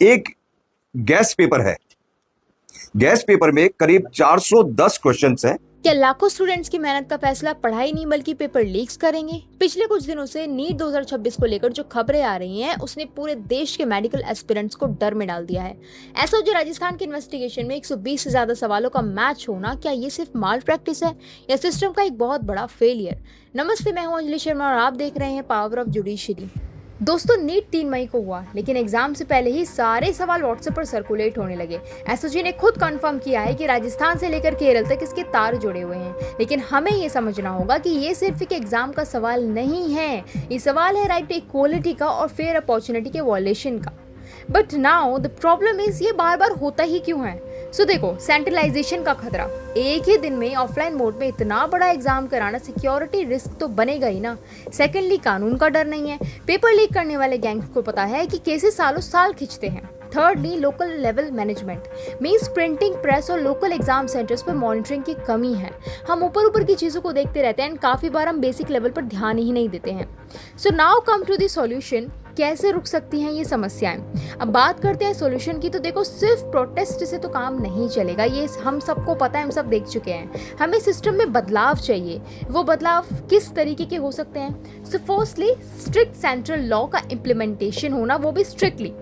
एक gas paper है। Gas paper में करीब 410 क्वेश्चंस हैं। क्या लाखों स्टूडेंट्स की मेहनत का फैसला पढ़ाई नहीं बल्कि पेपर लीक्स करेंगे? पिछले कुछ दिनों से नीट 2026 को लेकर जो खबरें आ रही हैं, उसने पूरे देश के मेडिकल एस्पिरेंट्स को डर में डाल दिया है। एसओजी राजस्थान के इन्वेस्टिगेशन में 120 से ज्यादा सवालों का मैच होना, क्या ये सिर्फ माल प्रैक्टिस है या सिस्टम का एक बहुत बड़ा फेलियर? नमस्ते, मैं हूं अंजलि शर्मा और आप देख रहे हैं पावर ऑफ जुडिशरी। दोस्तों, नीट 3 मई को हुआ, लेकिन एग्जाम से पहले ही सारे सवाल व्हाट्सएप पर सर्कुलेट होने लगे। एसओजी ने खुद कंफर्म किया है कि राजस्थान से लेकर केरल तक इसके तार जुड़े हुए हैं। लेकिन हमें ये समझना होगा कि ये सिर्फ एक एग्जाम का सवाल नहीं है, ये सवाल है राइट टू इक्वालिटी का और फेयर अपॉर्चुनिटी के वॉयलेशन का। But now the problem is, ये बार बार होता ही क्यों है? सो देखो, सेंट्रलाइजेशन का खतरा। एक ही दिन में ऑफलाइन मोड में इतना बड़ा एग्जाम कराना सिक्योरिटी रिस्क तो बनेगा ही ना। सेकेंडली, कानून का डर नहीं है। पेपर लीक करने वाले गैंग्स को पता है कि केसेस सालों साल खिंचते हैं। Thirdly, local level management means printing press और लोकल एग्जाम सेंटर्स पर मॉनिटरिंग की कमी है। हम ऊपर ऊपर की चीज़ों को देखते रहते हैं एंड काफ़ी बार हम बेसिक लेवल पर ध्यान ही नहीं देते हैं। So now come to the solution. कैसे रुक सकती हैं ये समस्याएं? अब बात करते हैं सॉल्यूशन की। तो देखो, सिर्फ प्रोटेस्ट से तो काम नहीं चलेगा, ये हम सबको पता है, हम सब देख चुके हैं। हमें सिस्टम में बदलाव चाहिए। वो बदलाव किस तरीके के हो सकते हैं? So firstly, strict central law का इम्प्लीमेंटेशन होना, वो भी स्ट्रिक्टली।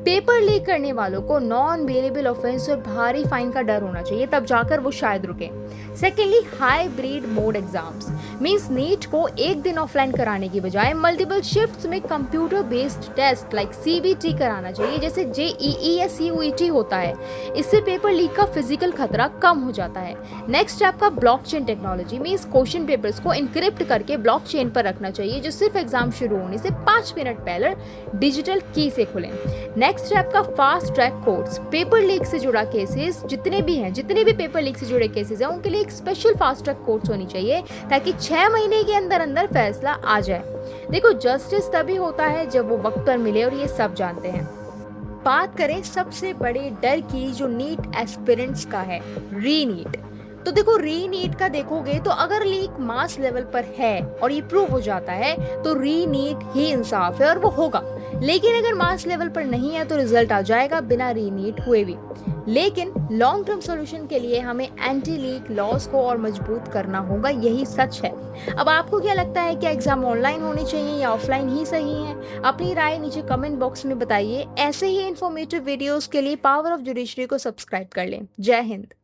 पेपर लीक करने वालों को नॉन बेलेबल ऑफेंस और भारी फाइन का डर होना चाहिए, तब जाकर वो शायद रुके। Secondly, hybrid mode exams means NEET को एक दिन ऑफलाइन कराने की बजाय मल्टीपल शिफ्ट्स में computer based test like CBT कराना चाहिए, जैसे जेईई या सीयूईटी होता है। इससे पेपर लीक का फिजिकल खतरा कम हो जाता है। नेक्स्ट स्टेप का blockchain technology means question papers को इनक्रिप्ट करके ब्लॉकचेन पर रखना चाहिए, जो सिर्फ एग्जाम शुरू होने से 5 मिनट पहले डिजिटल की से खुलें। नेक्स्ट स्टेप का fast track courts. Paper leak से जुड़ा केसेस जितने भी पेपर लीक से जुड़े केसेस हैं, उनके लिए एक स्पेशल फास्ट ट्रैक कोर्ट्स होनी चाहिए, ताकि 6 महीने के अंदर अंदर फैसला आ जाए। देखो, जस्टिस तभी होता है जब वो वक्त पर मिले, और ये सब जानते हैं। बात करें सबसे बड़े डर की, जो नीट एस्पिरेंट्स का है, रीनीट। तो देखो, रीनीट का देखोगे तो अगर लीक मास लेवल पर है और ये प्रूव हो जाता है, तो रीनीट ही इंसाफ है और वो होगा। लेकिन अगर मास लेवल पर नहीं है तो रिजल्ट आ जाएगा बिना रीनीट हुए भी। लेकिन लॉन्ग टर्म सॉल्यूशन के लिए हमें एंटी लीक लॉस को और मजबूत करना होगा, यही सच है। अब आपको क्या लगता है, क्या एग्जाम ऑनलाइन होने चाहिए या ऑफलाइन ही सही है? अपनी राय नीचे कमेंट बॉक्स में बताइए। ऐसे ही इंफॉर्मेटिव वीडियोस के लिए पावर ऑफ जुडिशरी को सब्सक्राइब कर लें। जय हिंद।